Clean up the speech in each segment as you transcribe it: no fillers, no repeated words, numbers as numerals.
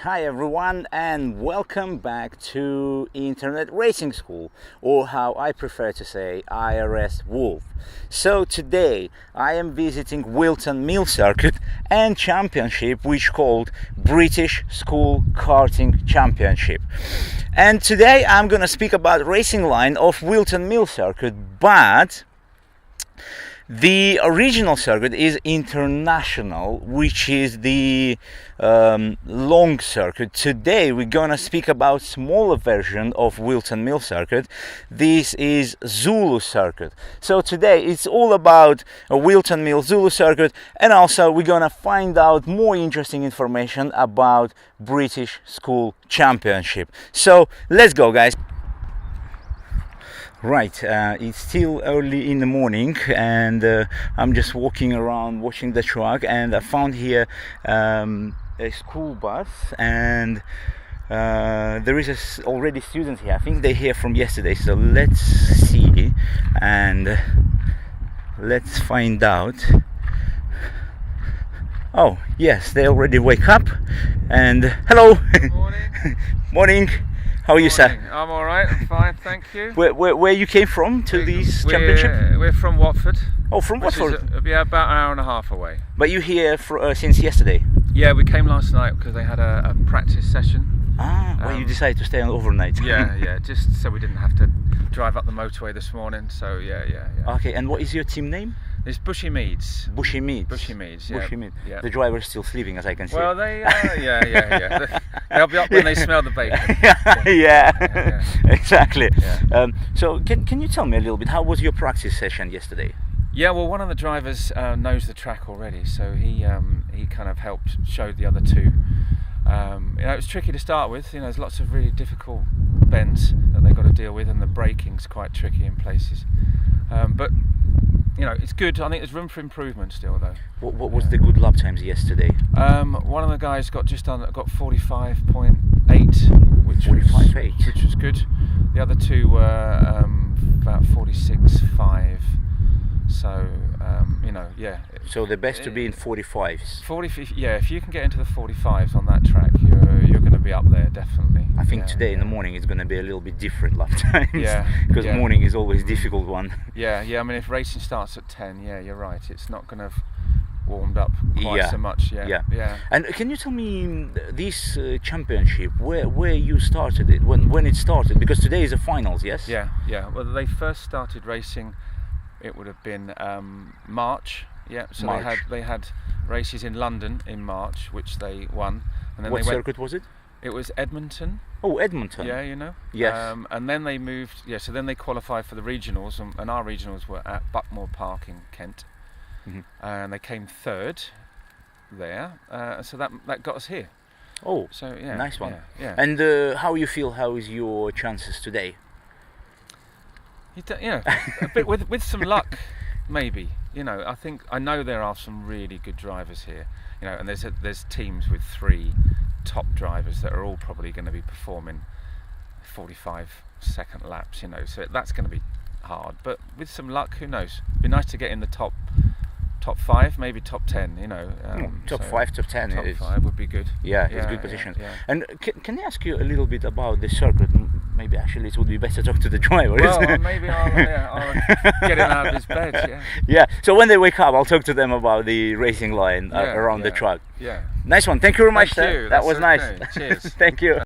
Hi everyone, and welcome back to Internet Racing School, or how I prefer to say, IRS Wolf. So today I am visiting Whilton Mill Circuit and Championship, which called British School Karting Championship. And today I'm gonna speak about racing line of Whilton Mill Circuit, but the original circuit is international, which is the long circuit. Today we're gonna speak about smaller version of Whilton Mill circuit. This is Zulu circuit. So today it's all about a Whilton Mill Zulu circuit, and also we're gonna find out more interesting information about British School Championship. So let's go, guys. Right, it's still early in the morning, and I'm just walking around watching the track, and I found here a school bus, and there is already students here. I think they're here from yesterday, so let's see and let's find out. Oh yes, they already wake up, and hello. Morning. Morning. How are you, sir? I'm all right. I'm fine, thank you. Where you came from to this championship? We're from Watford. Oh, from Watford. About an hour and a half away. But you here since yesterday? Yeah, we came last night because they had a practice session. Well, you decided to stay on overnight. Yeah, just so we didn't have to drive up the motorway this morning. So yeah. Okay, and what is your team name? It's Bushy Meads. Bushy Meads. Bushy Meads. Yeah. Bushy Meads. Yeah. The driver's still sleeping, as I can see. Well, they yeah. They'll be up when they smell the bacon. yeah. Exactly. Yeah. So can you tell me a little bit, how was your practice session yesterday? Yeah, well, one of the drivers knows the track already, so he kind of helped show the other two. It was tricky to start with. There's lots of really difficult bends that they've got to deal with, and the braking's quite tricky in places. But it's good. I think there's room for improvement still, though. What was the good lap times yesterday? One of the guys got 45.8, which was good. The other two were about 46.5. So yeah. So the best to be in 45s. If you can get into the 45s on that track, you're going to be up there definitely. I think today in the morning it's going to be a little bit different lap times. Yeah. Because morning is always a difficult one. Yeah. I mean, if racing starts at 10, you're right. It's not going to have warmed up quite so much. Yeah. And can you tell me this championship, where you started it, when it started? Because today is the finals, yes? Yeah. Well, they first started racing. It would have been March. Yeah, so March. they had races in London in March, which they won. And then what circuit was it? It was Edmonton. Oh, Edmonton. Yeah, Yes. And then they moved. Yeah, so then they qualified for the regionals, and our regionals were at Buckmore Park in Kent, and they came third there. So that got us here. Oh, so yeah, nice one. Yeah. And how you feel? How is your chances today? A bit with some luck, maybe. I know there are some really good drivers here. And there's teams with 3 top drivers that are all probably going to be performing 45-second laps. So that's going to be hard. But with some luck, who knows? It'd be nice to get in the top 5, maybe top 10. Top 5, top 10. Top 5 would be good. Yeah, it's good position. Yeah. And can I ask you a little bit about the circuit? Maybe actually it would be better to talk to the driver. Well, maybe I'll get him out of his bed. Yeah. Yeah. So when they wake up, I'll talk to them about the racing line around the track. Yeah. Nice one. Thank you very much, sir. That was nice. Cheers. Thank you.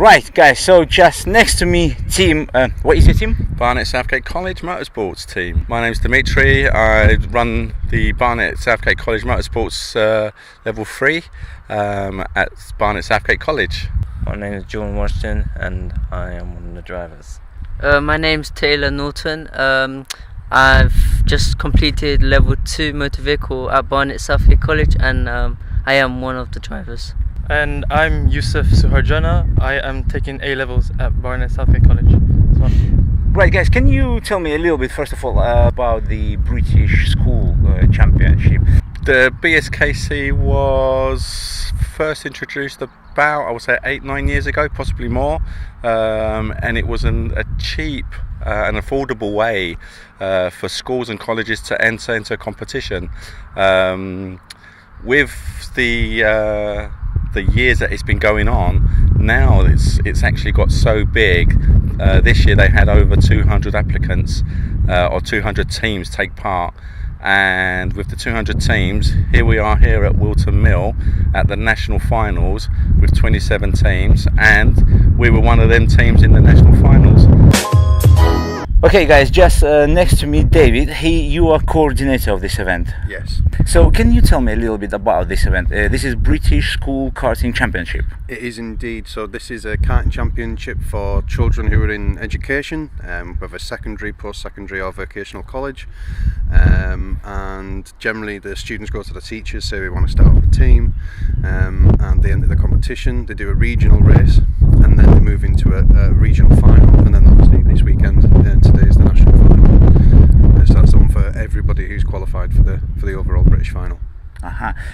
Right, guys, so just next to me, team, what is your team? Barnet Southgate College Motorsports team. My name's Dimitri. I run the Barnet Southgate College Motorsports Level 3 at Barnet Southgate College. My name is John Washington and I am one of the drivers. My name's Taylor Norton. I've just completed level 2 motor vehicle at Barnet Southgate College and I am one of the drivers. And I'm Yusuf Suharjana. I am taking A levels at Barnet Southgate College as well. Right, guys, can you tell me a little bit, first of all, about the British School Championship? The BSKC was first introduced about, I would say, 8-9 years ago, possibly more, and it was a cheap and affordable way for schools and colleges to enter into a competition. With the years that it's been going on, now it's actually got so big. This year they had over 200 applicants or 200 teams take part. And with the 200 teams, here we are here at Whilton Mill at the national finals with 27 teams, and we were one of them teams in the national finals. Okay, guys, just next to me, David. You are coordinator of this event. Yes. So, can you tell me a little bit about this event? This is British School Karting Championship. It is indeed. So this is a karting championship for children who are in education, whether secondary, post-secondary or vocational college. And generally the students go to the teachers, say we want to start up a team, and they enter the competition. They do a regional race, and then they move into a regional final, and then obviously this weekend, today is the national final. So that's on for everybody who's qualified for the overall British final.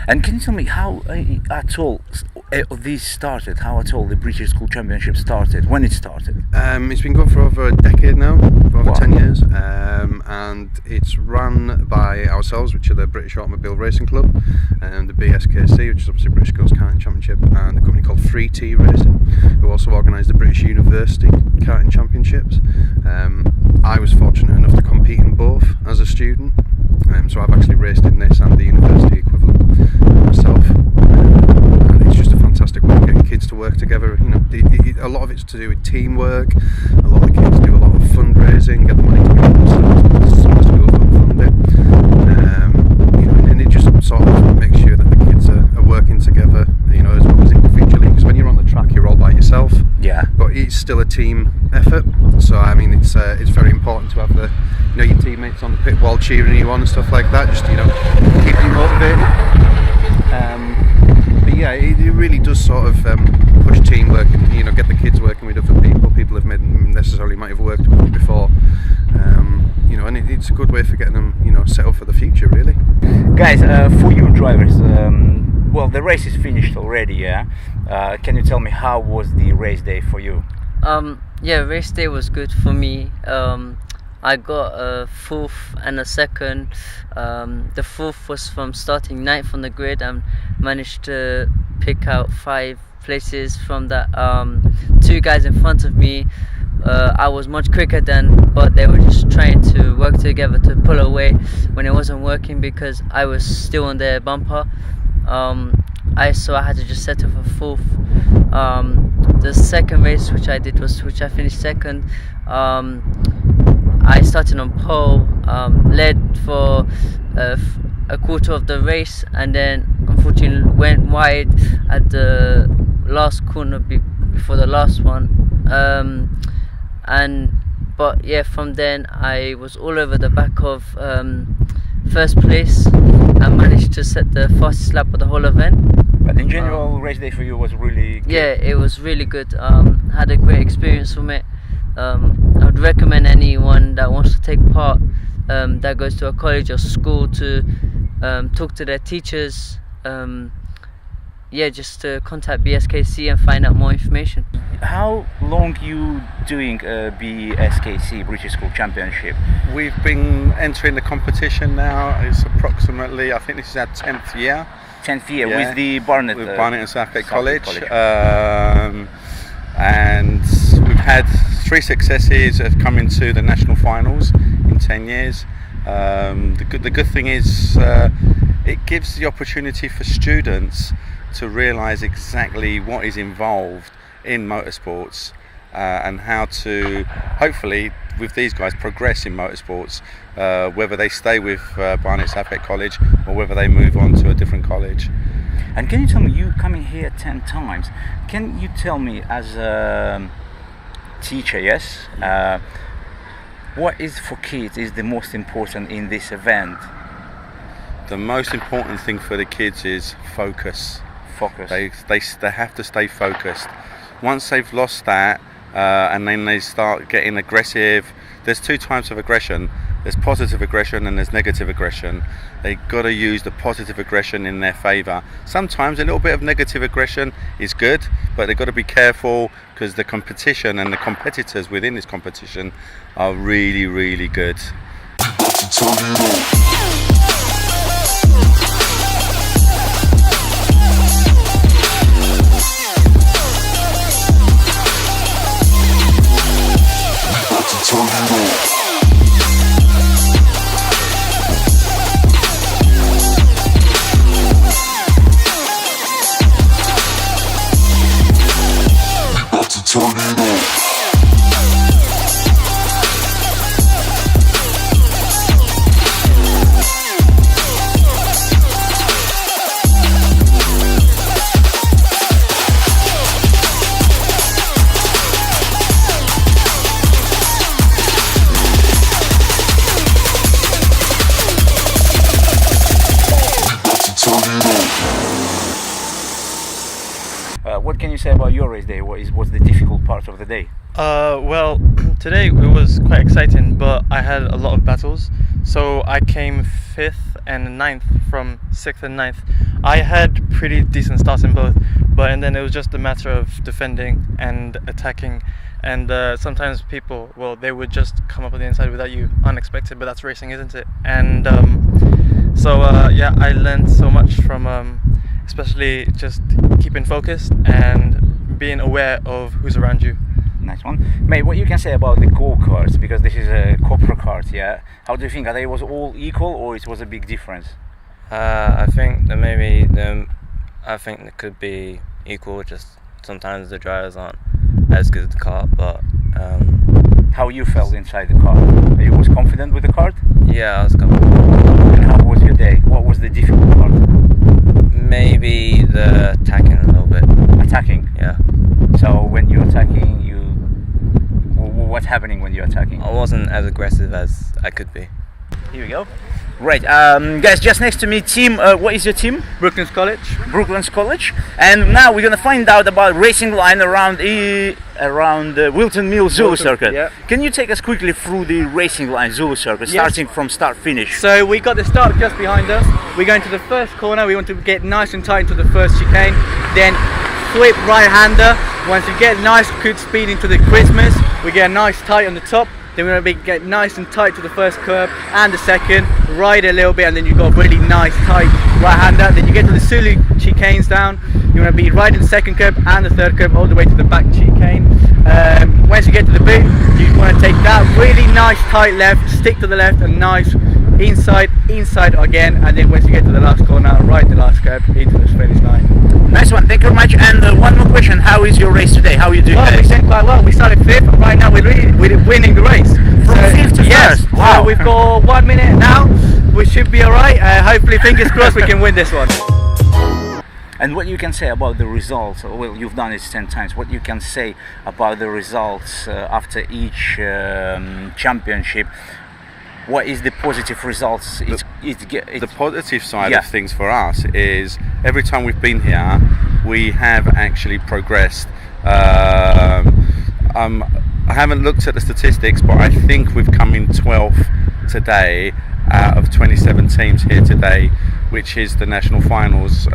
And can you tell me how at all this started? How at all the British School Championship started? When it started? It's been going for over a decade now, for over 10 years, and it's run by ourselves, which are the British Automobile Racing Club, and the BSKC, which is obviously British Schools Karting Championship, and a company called 3T Racing, who also organise the British University Karting Championships. I was fortunate enough to compete in both as a student, so I've actually raced in this and the university equivalent myself. And it's just a fantastic way of getting kids to work together. You know, a lot of it's to do with teamwork. A lot of the kids do a lot of fundraising, get the money together. Some of the schools don't fund it. You know, and it just sort of makes sure that the kids are working together. You know, as well as individually. Because when you're on the track, you're all by yourself. Yeah. But it's still a team effort. So I mean, it's very important to have your teammates on the pit wall cheering you on and stuff like that. Just keep you motivated. But yeah, it really does sort of push teamwork and get the kids working with other people who've might have worked with before. And it's a good way for getting them set up for the future, really. Guys, for you drivers, well, the race is finished already. Yeah. Can you tell me how was the race day for you? Yeah, race day was good for me. I got a 4th and a 2nd. The 4th was from starting 9th on the grid and managed to pick out 5 places from that. 2 guys in front of me, I was much quicker than, but they were just trying to work together to pull away when it wasn't working because I was still on their bumper. So I had to just settle for 4th. The second race which I finished 2nd. I started on pole, led for a quarter of the race, and then unfortunately went wide at the last corner before the last one. But yeah, from then I was all over the back of first place and managed to set the fastest lap of the whole event. But in general, race day for you was really good. Yeah, it was really good. Had a great experience from it. I would recommend anyone that wants to take part, that goes to a college or school, to talk to their teachers. Just to contact BSKC and find out more information. How long you doing BSKC British School Championship? We've been entering the competition now. It's approximately, I think this is our 10th year. 10th year, yeah, with the Barnet and Southgate College. And we've had 3 successes of coming to the national finals in 10 years. The good thing is it gives the opportunity for students to realise exactly what is involved in motorsports and how to hopefully with these guys progress in motorsports, whether they stay with Barnet Southgate College or whether they move on to a different college. And can you tell me, you coming here 10 times, can you tell me as a teacher, yes, what is for kids is the most important in this event? The most important thing for the kids is focus. Focus. They have to stay focused. Once they've lost that, and then they start getting aggressive. There's two types of aggression. There's positive aggression and there's negative aggression. They've got to use the positive aggression in their favour. Sometimes a little bit of negative aggression is good, but they've got to be careful because the competition and the competitors within this competition are really, really good. What can you say about your race day? What's the difficult part of the day? Well, today it was quite exciting, but I had a lot of battles. So I came 5th and 9th from 6th and 9th. I had pretty decent starts in both, and then it was just a matter of defending and attacking. And sometimes people, well, they would just come up on the inside without you, unexpected, but that's racing, isn't it? And yeah, I learned so much from especially just keeping focused and being aware of who's around you. Nice one. Mate, what you can say about the go-karts, because this is a Copra kart, yeah? How do you think, are they was all equal or it was a big difference? I think that maybe I think it could be equal, just sometimes the drivers aren't as good as the kart, but how you felt inside the car? Are you was confident with the kart? yeah, I was confident. And how was your day? What was the difficult part? Maybe the attacking a little bit. Attacking? Yeah. So when you're attacking, what's happening when you're attacking? I wasn't as aggressive as I could be. Here we go. Right, guys, just next to me, team, what is your team? Brooklands College. Brooklands College. And now we're gonna find out about racing line around Whilton Mill Zulu Circuit. Yeah. Can you take us quickly through the racing line Zulu Circuit, starting from start finish? So we got the start just behind us. We're going to the first corner. We want to get nice and tight into the first chicane. Then flip right-hander. Once you get nice good speed into the Christmas, we get a nice tight on the top. Then we're going to get nice and tight to the first curb and the second, ride a little bit, and then you've got really nice tight right-hander. Then you get to the Sulu chicanes down. You want to be riding the second curb and the third curb all the way to the back chicane. Once you get to the boot, you want to take that really nice tight left, stick to the left, and nice inside again. And then once you get to the last corner, ride the last curb into the finish line. Nice one, thank you very much. And one more question, how is your race today? How are you doing? Well, we did quite well. We started 5th, and right now we're winning the race. From 5th to yes, first? Wow. So we've got 1 minute now. We should be alright. Hopefully, fingers crossed, we can win this one. And what you can say about the results, well, you've done it 10 times, what you can say about the results after each championship? What is the positive results? The positive side yeah. of things for us is every time we've been here, we have actually progressed. I haven't looked at the statistics, but I think we've come in 12th today out of 27 teams here today, which is the national finals.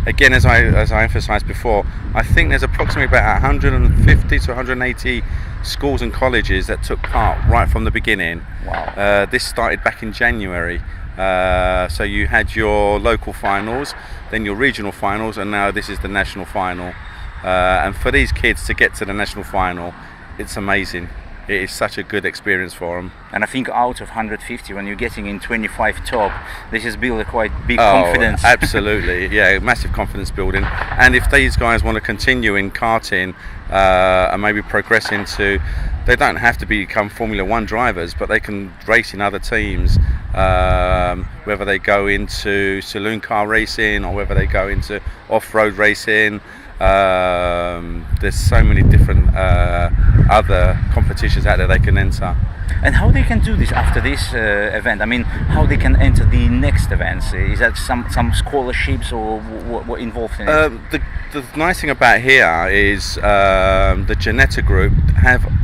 Again, as I emphasised before, I think there's approximately about 150 to 180 schools and colleges that took part right from the beginning. Wow. This started back in January. So you had your local finals, then your regional finals, and now this is the national final. And for these kids to get to the national final, it's amazing. it is such a good experience for them. And I think out of 150, when you're getting in 25 top, this has built a quite big confidence. Absolutely, yeah, massive confidence building. And if these guys want to continue in karting and maybe progress into, they don't have to become Formula One drivers, but they can race in other teams, whether they go into saloon car racing or whether they go into off-road racing. There's so many different other competitions out there they can enter. And how they can do this after this event? I mean, how they can enter the next events? Is that some scholarships or what involved in it? The nice thing about here is the Genetta group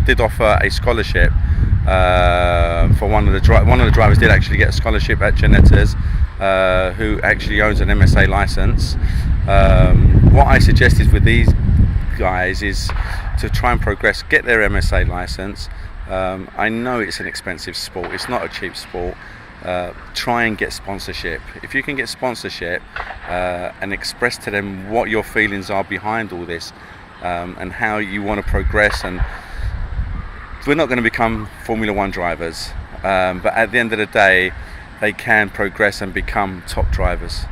did offer a scholarship for one of the drivers did actually get a scholarship at Genetta's, who actually owns an MSA license. What I suggest is with these guys is to try and progress, get their MSA license. I know it's an expensive sport, it's not a cheap sport. Try and get sponsorship. If you can get sponsorship and express to them what your feelings are behind all this, and how you want to progress, and we're not going to become Formula One drivers, but at the end of the day they can progress and become top drivers.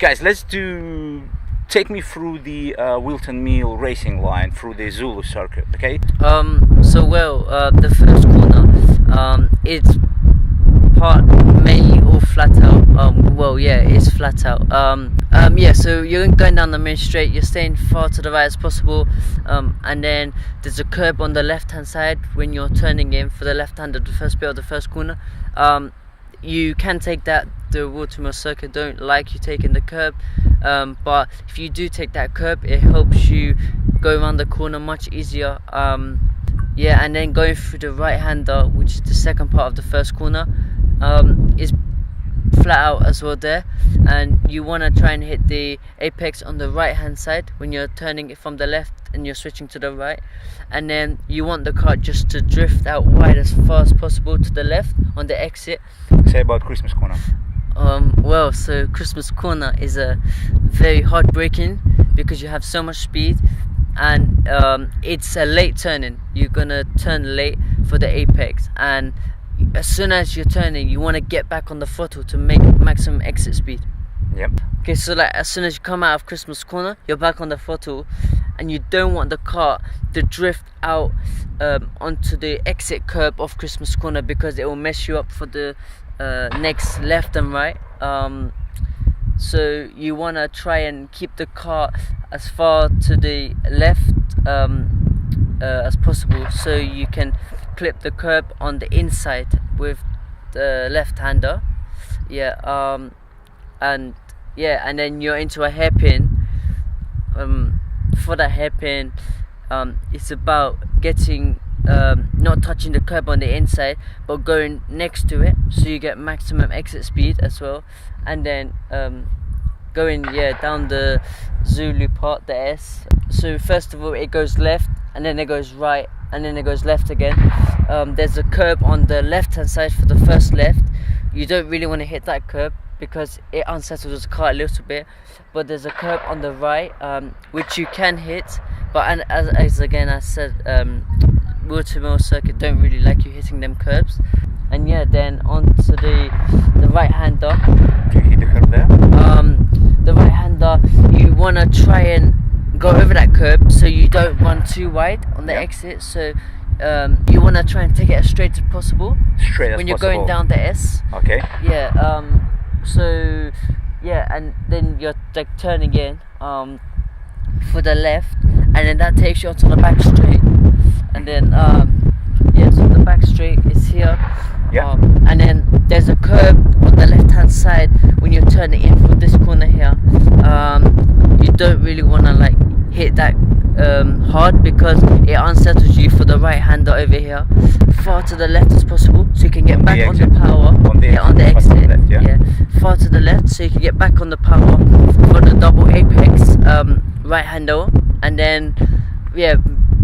Guys, take me through the Whilton Mill racing line through the Zulu circuit, okay? The first corner, it's part mainly all flat out. It's flat out. So you're going down the main straight, you're staying far to the right as possible, and then there's a curb on the left hand side when you're turning in for the left hand of the first bit of the first corner. You can take that. The Whilton Mill circuit don't like you taking the curb, but if you do take that curb, it helps you go around the corner much easier. And then going through the right hander, which is the second part of the first corner, is flat out as well there, and you want to try and hit the apex on the right hand side when you're turning it from the left and you're switching to the right, and then you want the car just to drift out wide as far as possible to the left on the exit. Say about Christmas corner. So Christmas corner is a very hard braking because you have so much speed, and it's a late turning. You're gonna turn late for the apex, and as soon as you're turning, you want to get back on the throttle to make maximum exit speed. Yep. Okay, so like as soon as you come out of Christmas corner, you're back on the throttle, and you don't want the car to drift out onto the exit curb of Christmas corner because it will mess you up for the next left and right. So you want to try and keep the car as far to the left as possible, so you can clip the curb on the inside with the left hander. And then you're into a hairpin. For that hairpin, it's about getting not touching the curb on the inside but going next to it, so you get maximum exit speed as well, and then going down the Zulu part, the S. So first of all it goes left, and then it goes right, and then it goes left again. There's a curb on the left hand side for the first left. You don't really want to hit that curb because it unsettles the car a little bit, but there's a curb on the right which you can hit, but as again I said, Whilton Mill circuit don't really like you hitting them curbs. And then onto the right hander. Do you hit the curb there? The right hander, you want to try and go over that curb so you don't run too wide on the exit. So you want to try and take it as straight as possible. When you're going down the S. Okay. Yeah. So yeah, and then you're like turning in for the left, and then that takes you onto the back straight, and then so the back straight is here. Yeah. And then there's a curb on the left hand side when you're turning in for this corner here. You don't really want to like hit that hard because it unsettles you for the right hander over here. Far to the left as possible so you can get back on the power. On the exit. Left, yeah. Far to the left so you can get back on the power for the double apex right hander, and then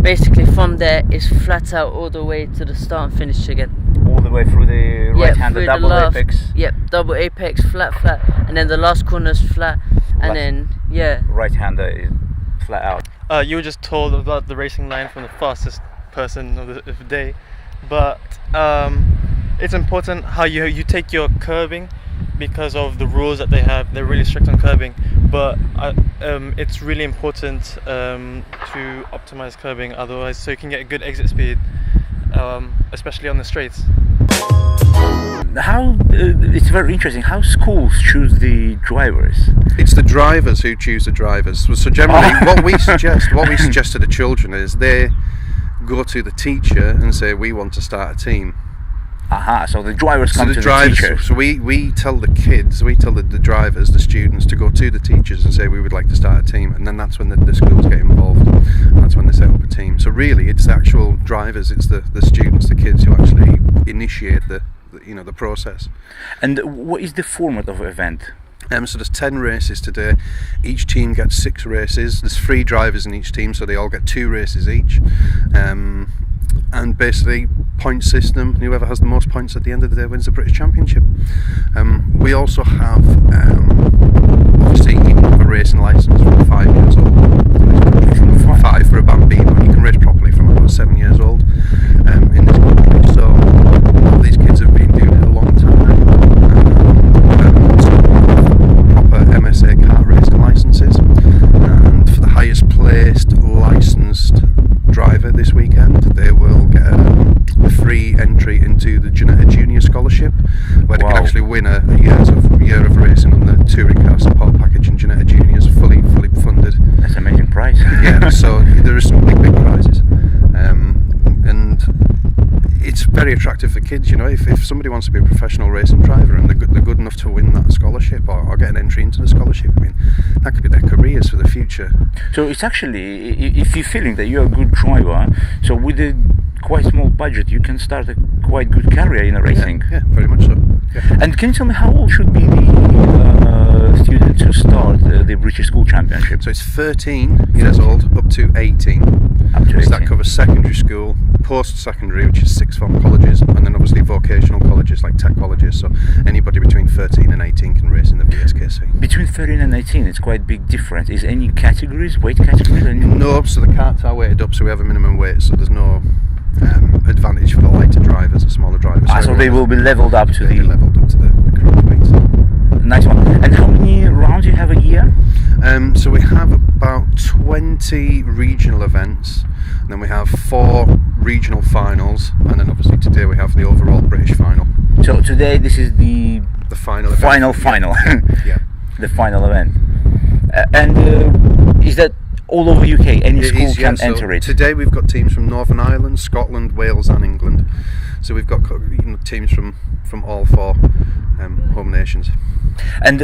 basically from there it's flat out all the way to the start and finish again. All the way through the right hander double apex. Yep, double apex, flat, and then the last corner is flat, and then right hander is flat out. You were just told about the racing line from the fastest person of the day, but it's important how you take your curbing because of the rules that they have. They're really strict on curbing, but it's really important to optimize curbing otherwise, so you can get a good exit speed, especially on the straights. How it's very interesting how schools choose the drivers. It's the drivers who choose the drivers. So generally, what we suggest to the children is they go to the teacher and say, we want to start a team. So the drivers come to the teacher. So we tell the kids, we tell the drivers, the students, to go to the teachers and say we would like to start a team, and then that's when the schools get involved, and that's when they set up a team. So really, it's the actual drivers, it's the students, the kids who actually initiate the process. And what is the format of the event? So there's 10 races today. Each team gets 6 races. There's 3 drivers in each team, so they all get 2 races each. And basically, point system. Whoever has the most points at the end of the day wins the British Championship. We also have, obviously, you can have a racing licence from 5 years old. From 5 for a bambino. You can race properly from about 7 years old in this country. So all these kids have been doing it a long time. Proper MSA kart racing licences, and for the highest placed licensed driver this weekend, they will get a free entry into the Ginetta Junior Scholarship, where they can actually win a year of racing on the touring car support package, and Ginetta Juniors fully funded. That's an amazing prize. Yeah, so there are some big prizes, and it's very attractive for kids. If somebody wants to be a professional racing driver and they're good enough to win that scholarship or get an entry into the scholarship, I mean, that could be their careers for the future. So it's actually, if you're feeling that you're a good driver, so with a quite small budget you can start a quite good career in racing. Yeah, very much so. Yeah. And can you tell me how old should be the student to start the British School Championship? So it's 13 years old up to 18. Up to 18. So that covers secondary school, post-secondary, which is sixth form colleges, and then obviously vocational colleges like tech colleges. So anybody between 13 and 18 can race in the BSKC. Between 13 and 18, it's quite big difference. Is any categories, weight categories? No, so the karts are weighted up, so we have a minimum weight, so there's no advantage for the lighter drivers, the smaller drivers. So they will be leveled up to the correct weight. Nice one. And how many rounds do you have a year? So we have about 20 regional events, and then we have 4 regional finals, and then obviously today we have the overall British final. So today this is the final event. Final. Yeah. The final event. And is that all over UK? Any school can enter it? Today we've got teams from Northern Ireland, Scotland, Wales and England. So we've got teams from all 4 home nations. And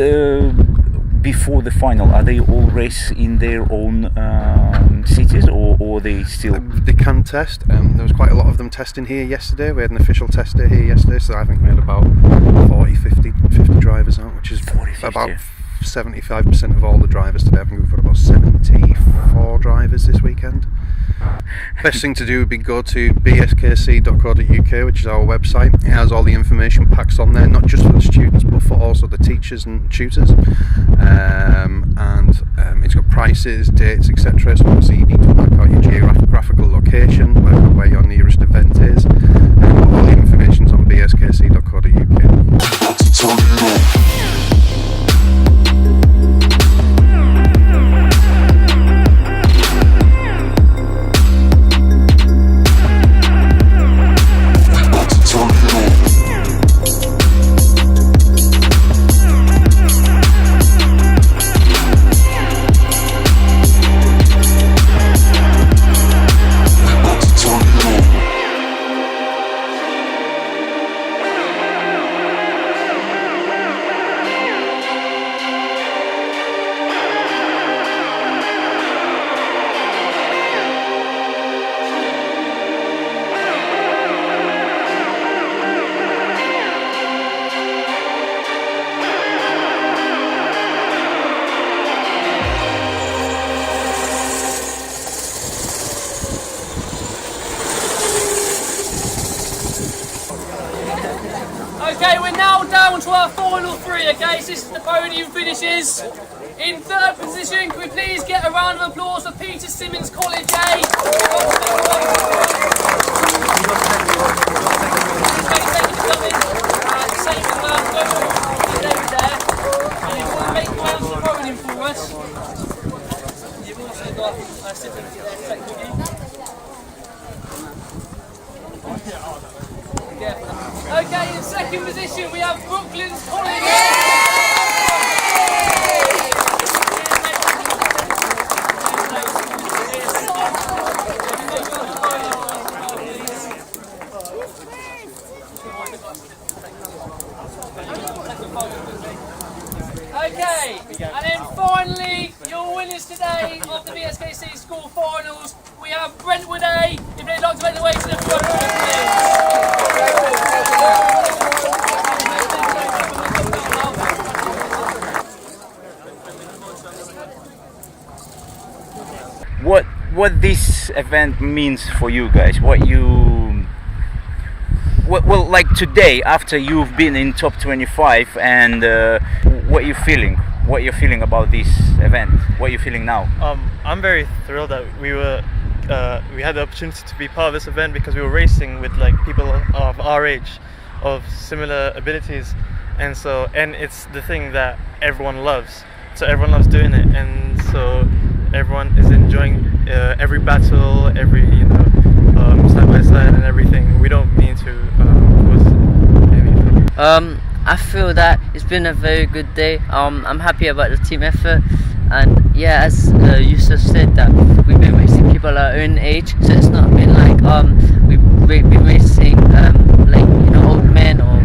before the final, are they all race in their own cities, or they still? They can test. There was quite a lot of them testing here yesterday. We had an official test day here yesterday, so I think we had about 50 drivers out, which is about 75% of all the drivers today. I think we've got about 74 drivers this weekend. Best thing to do would be go to bskc.co.uk, which is our website. It has all the information packs on there, not just for the students but for also the teachers and tutors, and it's got prices, dates, etc. So obviously you need to work out your geographical location, where your nearest event is, and all the information is on bskc.co.uk. on to our final three, okay? So this is the podium finishes. In third position, can we please get a round of applause for Peter Simmons College A? Make way onto the podium for us. You've also got certificate there to take with you. Okay, in second position we have Brooklands College. Okay, and then finally, your winners today of the BSKC School Finals, we have Brentwood A. If they'd like to make their way to the front, what this event means for you guys, well, like today, after you've been in top 25, and what you're feeling about this event, what you're feeling now? I'm very thrilled that we had the opportunity to be part of this event, because we were racing with like people of our age, of similar abilities, and it's the thing that everyone loves. So everyone loves doing it, and so everyone is enjoying every battle, every side by side and everything. We don't mean to. I feel that it's been a very good day. I'm happy about the team effort, and yeah, as Yusuf said, that we've been racing people our own age, so it's not been like we've been racing old men or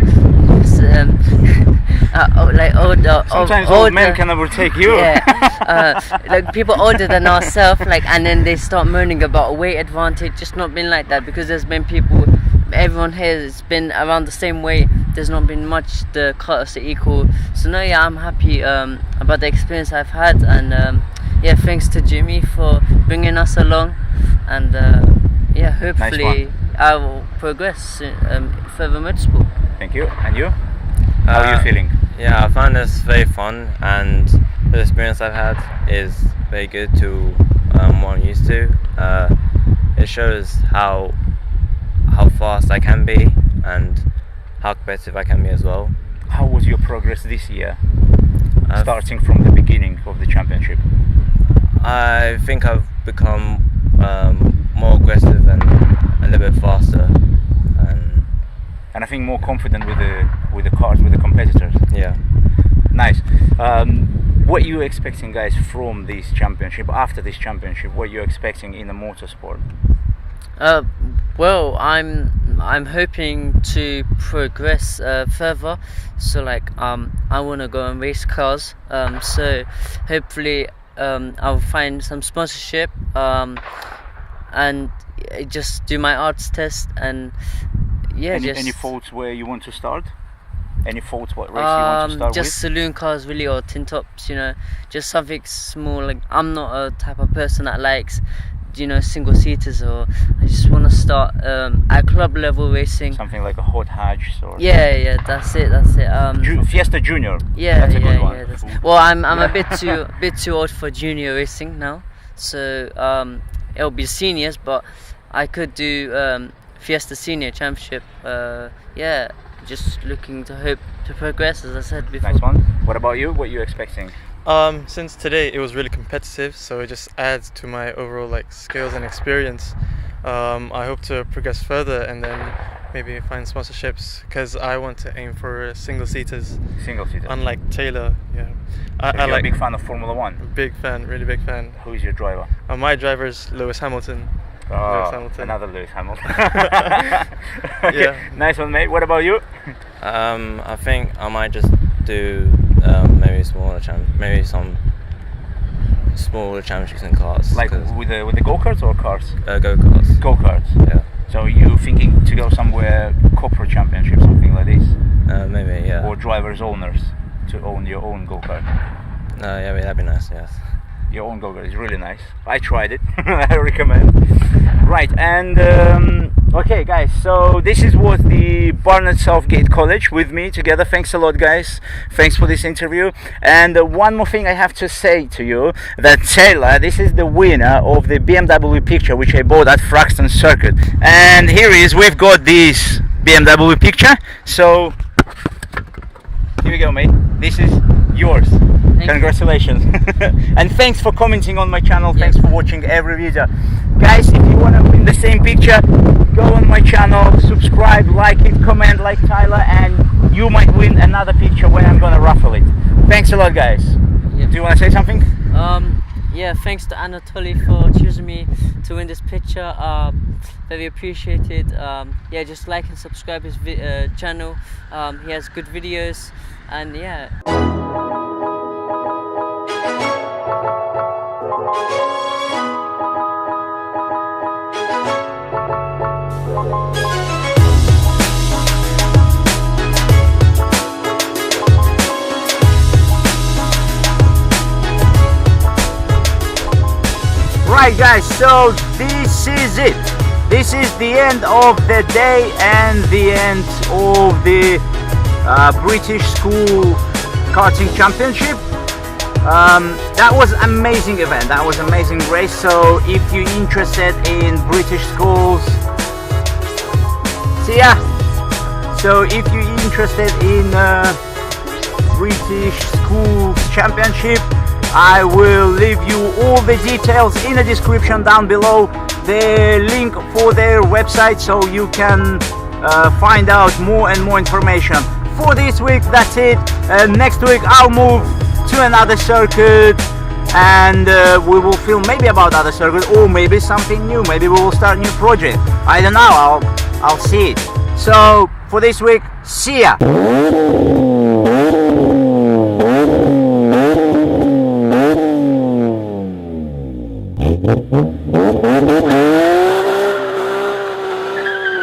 like older. Sometimes old men can overtake you. Yeah, like people older than ourselves, and then they start moaning about weight advantage. Just not been like that, because there's been people. Everyone here has been around the same weight. There's not been much the cuts are equal. So no, yeah, I'm happy about the experience I've had, and yeah, thanks to Jimmy for bringing us along, and yeah, hopefully I will progress further motorsport. Thank you. And you? How are you feeling? Yeah, I found this very fun, and the experience I've had is very good to what I'm used to. It shows how fast I can be and how competitive I can be as well. How was your progress this year, starting from the beginning of the championship? I think I've become more aggressive and a little bit faster, and I think more confident with the cars, with the competitors. Yeah. Nice. What are you expecting, guys, from this championship? After this championship, what are you expecting in the motorsport? Well, I'm hoping to progress further. So I want to go and race cars. So hopefully I'll find some sponsorship and just do my arts test, and yeah. Any thoughts where you want to start? Any thoughts what race you want to start just with? Saloon cars really, or tin tops, just something small. I'm not a type of person that likes single seaters, or I just want to start at club level racing. Something like a hot hatch or yeah, that's it. Fiesta Junior. Yeah, that's a good one. Well, I'm a bit too old for junior racing now, so it'll be seniors, but I could do Fiesta Senior Championship. Yeah, just looking to hope to progress, as I said before. Nice one. What about you? What are you expecting? Since today it was really competitive, so it just adds to my overall skills and experience. I hope to progress further and then maybe find sponsorships, because I want to aim for single seaters. Unlike Taylor, yeah. You're a big fan of Formula One. Big fan, really big fan. Who is your driver? My driver is Lewis Hamilton. Another Lewis Hamilton. Okay, yeah. Nice one, mate. What about you? I think I might just do maybe some smaller championships in cars. Like with the go-karts or cars? Go-karts. Go-karts. Yeah. So you thinking to go somewhere corporate championship, something like this? Maybe, yeah. Or drivers owners to own your own go-kart? Yeah, that'd be nice. Yes. Your own go-kart is really nice. I tried it. I recommend. Right, and Okay guys, so this is what the Barnet Southgate College with me together. Thanks a lot guys, thanks for this interview. And one more thing I have to say to you, that Taylor, this is the winner of the BMW picture which I bought at Fraxton Circuit. And here he is, we've got this BMW picture, so here we go mate, this is yours. Congratulations. And thanks for commenting on my channel, thanks for watching every video. Guys, if you want to win the same picture, go on my channel, subscribe, like it, comment like Tyler, and you might win another picture when I'm gonna raffle it. Thanks a lot guys. Do you want to say something? Yeah, thanks to Anatoly for choosing me to win this picture. Very appreciated. Yeah, just like and subscribe his channel. He has good videos, and yeah. Right guys, so this is it. This is the end of the day and the end of the British School Karting Championship. That was amazing event, that was amazing race. So if you're interested in British schools, see ya. So if you're interested in British Schools Championship, I will leave you all the details in the description down below, the link for their website, so you can find out more and more information. For this week, that's it. Next week I'll move to another circuit, and we will film maybe about other circuit, or maybe something new. Maybe we will start a new project. I don't know, I'll see it. So for this week, see ya. Thank you.